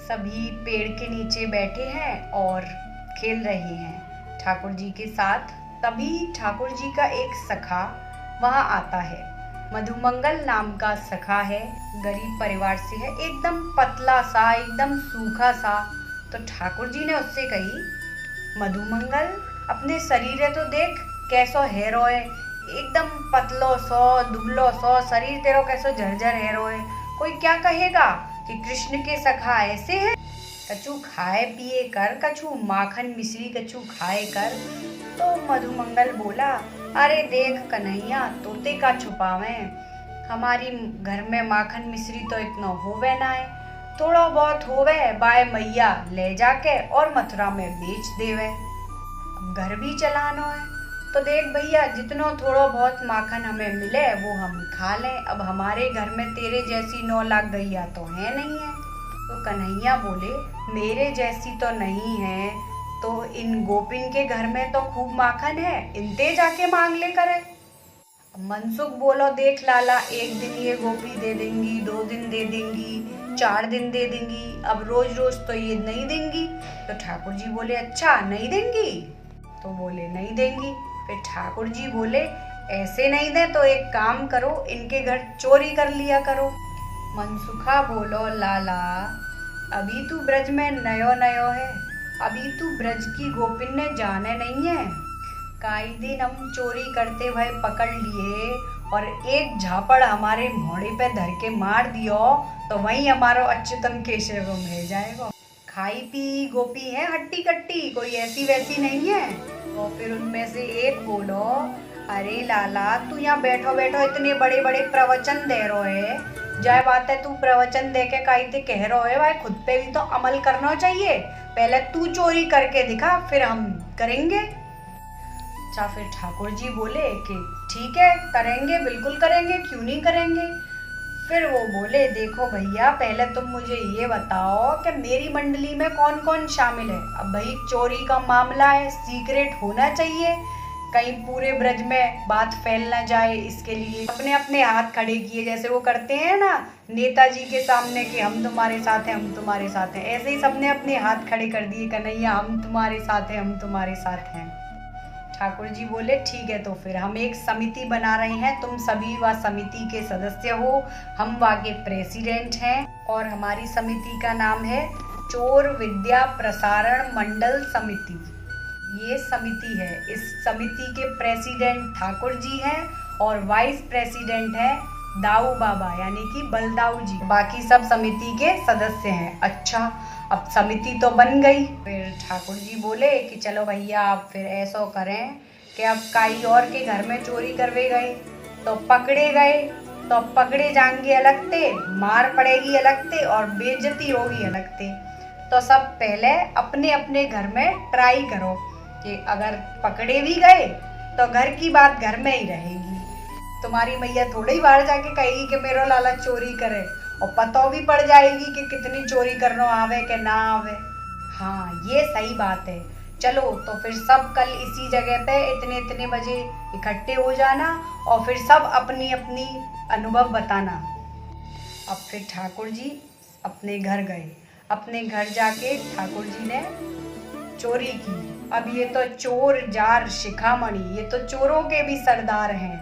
सभी पेड़ के नीचे बैठे हैं और खेल रहे हैं ठाकुर जी के साथ। तभी ठाकुर जी का एक सखा वहां आता है। मधुमंगल नाम का सखा है, गरीब परिवार से है, एकदम पतला सा, एकदम सूखा सा। तो ठाकुर जी ने उससे कही, मधुमंगल अपने शरीर तो देख कैसो हेरो है, एकदम पतलो सो दुबलो सो शरीर तेरो कैसो झरझर हेरो है। कोई क्या कहेगा कि कृष्ण के सखा ऐसे है। कछु खाए पिए कर, कछु माखन मिश्री कछु खाए कर। तो मधुमंगल बोला, अरे देख कन्हैया, तोते का छुपावे, हमारी घर में माखन मिश्री तो इतना होवे ना है, थोड़ा बहुत होवे बाय मैया ले जाके और मथुरा में बेच देवे। अब घर भी चलानो है तो देख भैया, जितनो थोड़ो बहुत माखन हमें मिले वो हम खा लें। अब हमारे घर में तेरे जैसी 9 लाख गैया तो है नहीं है। तो कन्हैया बोले, मेरे जैसी तो नहीं है तो इन गोपिन के घर में तो खूब माखन है, इनते जाके मांग ले करे। मनसुख बोलो, देख लाला, एक दिन ये गोपी दे देंगी, 2 दिन दे देंगी, 4 दिन दे देंगी, अब रोज रोज तो ये नहीं देंगी। तो ठाकुर जी बोले, अच्छा नहीं देंगी? तो बोले नहीं देंगी। फिर ठाकुर जी बोले, ऐसे नहीं दे तो एक काम करो, इनके घर चोरी कर लिया करो। मनसुखा बोलो, लाला अभी तू ब्रज में नयो नयो है, अभी तू ब्रज की गोपिन ने जाने नहीं है। काई दिन हम चोरी करते हुए पकड़ लिए और एक झापड़ हमारे मोड़े पे धर के मार दियो तो वहीं हमारो अच्युतम केशव में जाएगा। खाई पी गोपी है हट्टी कट्टी, कोई ऐसी वैसी नहीं है। तो फिर उनमें से एक बोलो, अरे लाला तू यहाँ बैठो बैठो इतने बड़े बड़े प्रवचन दे रो है, जाए बात है तू प्रवचन दे के काई ते कह रो है, भाई खुद पे भी तो अमल करना चाहिए। पहले तू चोरी करके दिखा, फिर हम करेंगे। अच्छा, फिर ठाकुर जी बोले कि ठीक है करेंगे, बिल्कुल करेंगे, क्यों नहीं करेंगे। फिर वो बोले, देखो भैया पहले तुम मुझे ये बताओ कि मेरी मंडली में कौन कौन शामिल है। अब भाई चोरी का मामला है, सीक्रेट होना चाहिए, कहीं पूरे ब्रज में बात फैल ना जाए, इसके लिए अपने अपने हाथ खड़े किए, जैसे वो करते हैं ना नेताजी के सामने कि हम तुम्हारे साथ हैं, हम तुम्हारे साथ हैं, ऐसे ही सबने अपने हाथ खड़े कर दिए, कन्हैया हम तुम्हारे साथ हैं, हम तुम्हारे साथ हैं। ठाकुर जी बोले, ठीक है तो फिर हम एक समिति बना रहे हैं, तुम सभी वह समिति के सदस्य हो, हम वहाँ के प्रेसिडेंट हैं और हमारी समिति का नाम है चोर विद्या प्रसारण मंडल समिति। ये समिति है, इस समिति के प्रेसिडेंट ठाकुर जी हैं और वाइस प्रेसिडेंट है दाऊ बाबा यानी कि बलदाऊ जी, बाकी सब समिति के सदस्य हैं। अच्छा, अब समिति तो बन गई। फिर ठाकुर जी बोले कि चलो भैया आप फिर ऐसा करें कि अब काई और के घर में चोरी करवे गए तो पकड़े गए तो पकड़े जाएंगे अलग ते, मार पड़ेगी अलग ते और बेइज्जती होगी अलग ते। तो सब पहले अपने अपने घर में ट्राई करो कि अगर पकड़े भी गए तो घर की बात घर में ही रहेगी। तुम्हारी मैया थोड़ी ही बाहर जाके कहेगी कि मेरा लाला चोरी करे, और पता भी पड़ जाएगी कि कितनी चोरी करना आवे कि ना आवे। हाँ ये सही बात है। चलो तो फिर सब कल इसी जगह पे इतने इतने बजे इकट्ठे हो जाना और फिर सब अपनी अपनी अनुभव बताना। अब फिर ठाकुर जी अपने घर गए, अपने घर जाके ठाकुर जी ने चोरी की। अब ये तो चोर जार शिखामणि, ये तो चोरों के भी सरदार हैं।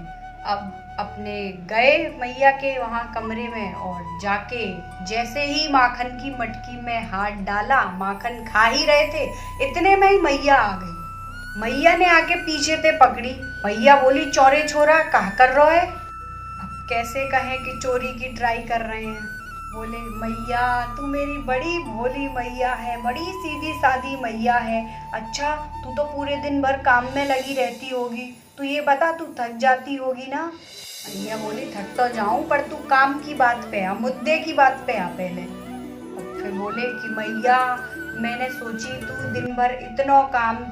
अब अपने गए मैया के वहाँ कमरे में और जाके जैसे ही माखन की मटकी में हाथ डाला, माखन खा ही रहे थे, इतने में ही मैया आ गई। मैया ने आके पीछे से पकड़ी। मैया बोली, चोरे छोरा कहाँ कर रहे है। अब कैसे कहें कि चोरी की ट्राई कर रहे हैं। बोले, मैया तू मेरी बड़ी भोली मैया है, बड़ी सीधी सादी मैया है। अच्छा तू तो पूरे दिन भर काम में लगी रहती होगी, तू ये बता तू थक जाती होगी ना। मैया बोली, थक तो जाऊं पर तू काम की बात पे आ, मुद्दे की बात पे आ पहले। अब फिर बोले कि मैया मैंने सोची तू दिन भर इतनो काम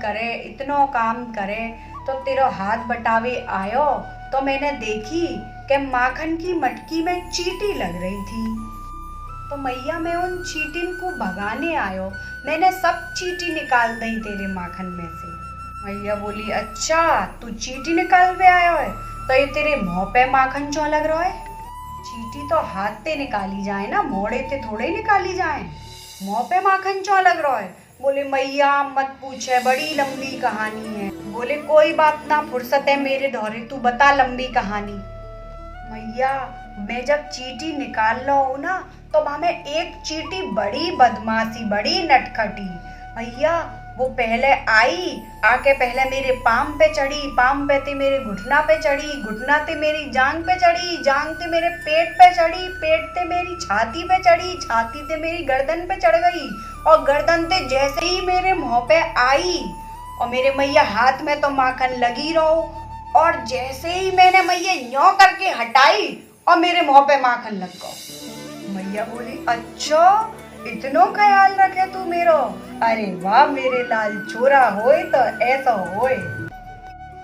करे तो तेरा हाथ बटावे आयो तो मैंने देखी कि माखन की मटकी में चींटी लग रही थी, तो मैया मैं उन चींटिन को भगाने आयो, मैंने सब चींटी निकाल दी तेरे माखन में से। मैया बोली, अच्छा तू चींटी निकाल के आयो है तो ये तेरे मुंह पे माखन क्यों लग रहा है। चींटी तो हाथ से निकाली जाए ना, मोड़े से थोड़े निकाली जाए। मुंह पे माखन चौ लग रहा है। बोले मैया मत पूछे, बड़ी लंबी कहानी है। बोले कोई बात ना, फुर्सत है मेरे धौरे, तू बता लंबी कहानी। मैया मैं जब चीटी निकाल लो हूँ ना, तो वहां में एक चीटी बड़ी बदमाशी, बड़ी नटखटी। मैया वो पहले आई, आके पहले मेरे पाम पे चढ़ी, पाम पे ते मेरे घुटना पे चढ़ी, घुटना ते मेरी जांग पे चढ़ी, जांग ते मेरे पेट पे चढ़ी, पेट ते मेरी छाती पे चढ़ी, छाती ते मेरी गर्दन पे चढ़ गई, और गर्दन ते जैसे ही मेरे मुंह पे आई, और मेरे मैया हाथ में तो माखन लगी रहो, और जैसे ही मैंने मैया यूं करके हटाई और मेरे मुंह पे माखन लग गया। मैया बोली अच्छा इतनो ख्याल रखे तू मेरो, अरे वाह मेरे लाल छोरा होए तो ऐसा होए।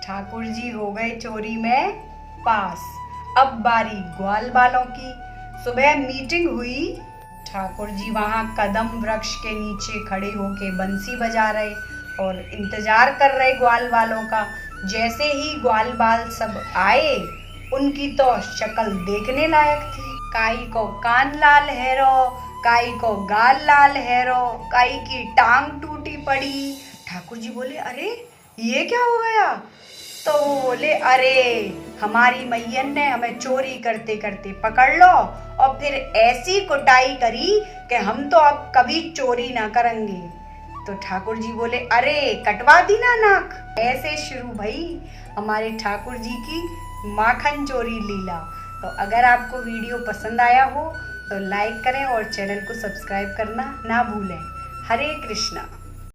ठाकुर जी हो गए चोरी में पास। अब बारी ग्वाल वालों की। सुबह मीटिंग हुई। ठाकुर जी वहां कदम वृक्ष के नीचे खड़े होके बंसी बजा रहे और इंतजार कर रहे ग्वाल वालों का। जैसे ही ग्वाल बाल सब आए, उनकी तो शक्ल देखने लायक थी। काई को कान लाल हैरो, काई को गाल लाल हैरो, काई की टांग टूटी पड़ी। ठाकुर जी बोले अरे ये क्या हो गया? तो वो बोले अरे हमारी मैयन ने हमें चोरी करते करते पकड़ लो और फिर ऐसी कुटाई करी कि हम तो अब कभी चोरी ना करेंगे। तो ठाकुर जी बोले अरे कटवा दी ना नाक। ऐसे शुरू भई हमारे ठाकुर जी की माखन चोरी लीला। तो अगर आपको वीडियो पसंद आया हो तो लाइक करें और चैनल को सब्सक्राइब करना ना भूलें। हरे कृष्णा।